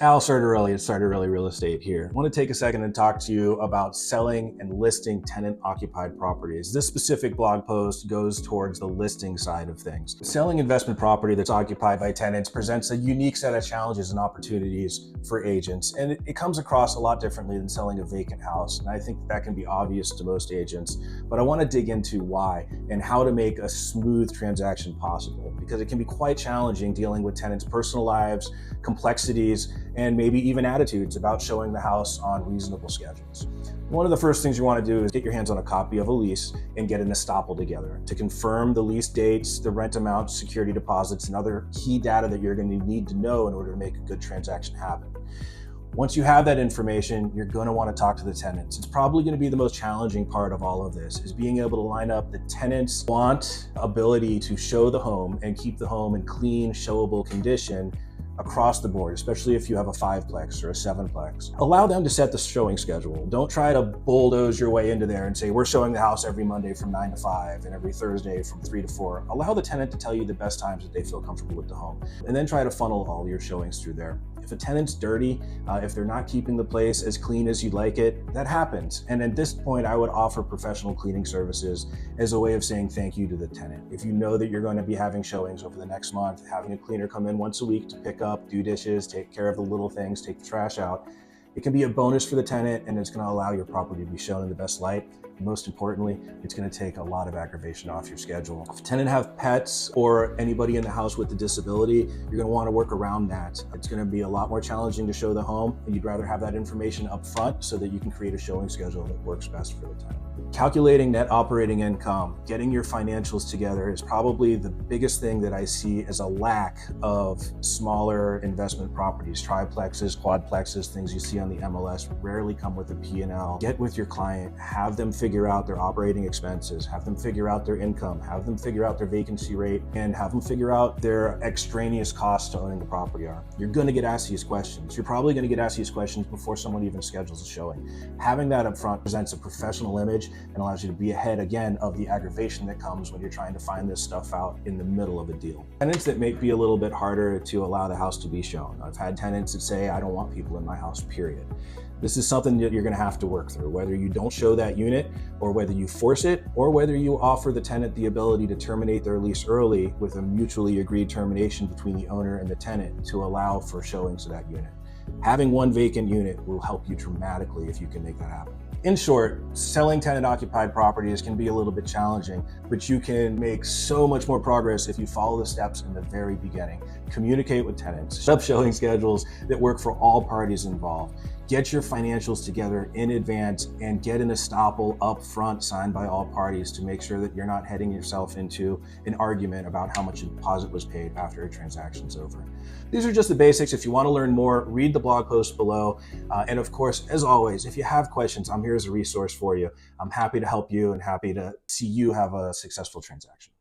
Al started early. It started early real estate here. I want to take a second and talk to you about selling and listing tenant-occupied properties. This specific blog post goes towards the listing side of things. Selling investment property that's occupied by tenants presents a unique set of challenges and opportunities for agents, and it comes across a lot differently than selling a vacant house. And I think that can be obvious to most agents, but I want to dig into why and how to make a smooth transaction possible, because it can be quite challenging dealing with tenants' personal lives, complexities, and maybe even attitudes about showing the house on reasonable schedules. One of the first things you want to do is get your hands on a copy of a lease and get an estoppel together to confirm the lease dates, the rent amounts, security deposits, and other key data that you're going to need to know in order to make a good transaction happen. Once you have that information, you're going to want to talk to the tenants. It's probably going to be the most challenging part of all of this, is being able to line up the tenants' ability to show the home and keep the home in clean, showable condition across the board, especially if you have a 5-plex or a 7-plex. Allow them to set the showing schedule. Don't try to bulldoze your way into there and say, we're showing the house every Monday from 9 to 5 and every Thursday from 3 to 4. Allow the tenant to tell you the best times that they feel comfortable with the home, and then try to funnel all your showings through there. If a tenant's dirty, if they're not keeping the place as clean as you'd like it, that happens. And at this point, I would offer professional cleaning services as a way of saying thank you to the tenant. If you know that you're going to be having showings over the next month, having a cleaner come in once a week to pick up, do dishes, take care of the little things, take the trash out, it can be a bonus for the tenant, and it's going to allow your property to be shown in the best light. Most importantly, it's going to take a lot of aggravation off your schedule. If a tenant have pets or anybody in the house with a disability, you're going to want to work around that. It's going to be a lot more challenging to show the home, and you'd rather have that information up front so that you can create a showing schedule that works best for the tenant. Calculating net operating income, getting your financials together is probably the biggest thing that I see as a lack of smaller investment properties. Triplexes, quadplexes, things you see on the MLS rarely come with a P&L. Get with your client, have them figure out their operating expenses, have them figure out their income, have them figure out their vacancy rate, and have them figure out their extraneous costs to owning the property are. You're going to get asked these questions. You're probably going to get asked these questions before someone even schedules a showing. Having that up front presents a professional image and allows you to be ahead again of the aggravation that comes when you're trying to find this stuff out in the middle of a deal. Tenants that may be a little bit harder to allow the house to be shown. I've had tenants that say, I don't want people in my house, period. This is something that you're going to have to work through, whether you don't show that unit, or whether you force it, or whether you offer the tenant the ability to terminate their lease early with a mutually agreed termination between the owner and the tenant to allow for showings of that unit. Having one vacant unit will help you dramatically if you can make that happen. In short, selling tenant-occupied properties can be a little bit challenging, but you can make so much more progress if you follow the steps in the very beginning. Communicate with tenants, set up showing schedules that work for all parties involved. Get your financials together in advance and get an estoppel up front signed by all parties to make sure that you're not heading yourself into an argument about how much a deposit was paid after a transaction's over. These are just the basics. If you want to learn more, read the blog post below. And of course, as always, if you have questions, I'm here as a resource for you. I'm happy to help you and happy to see you have a successful transaction.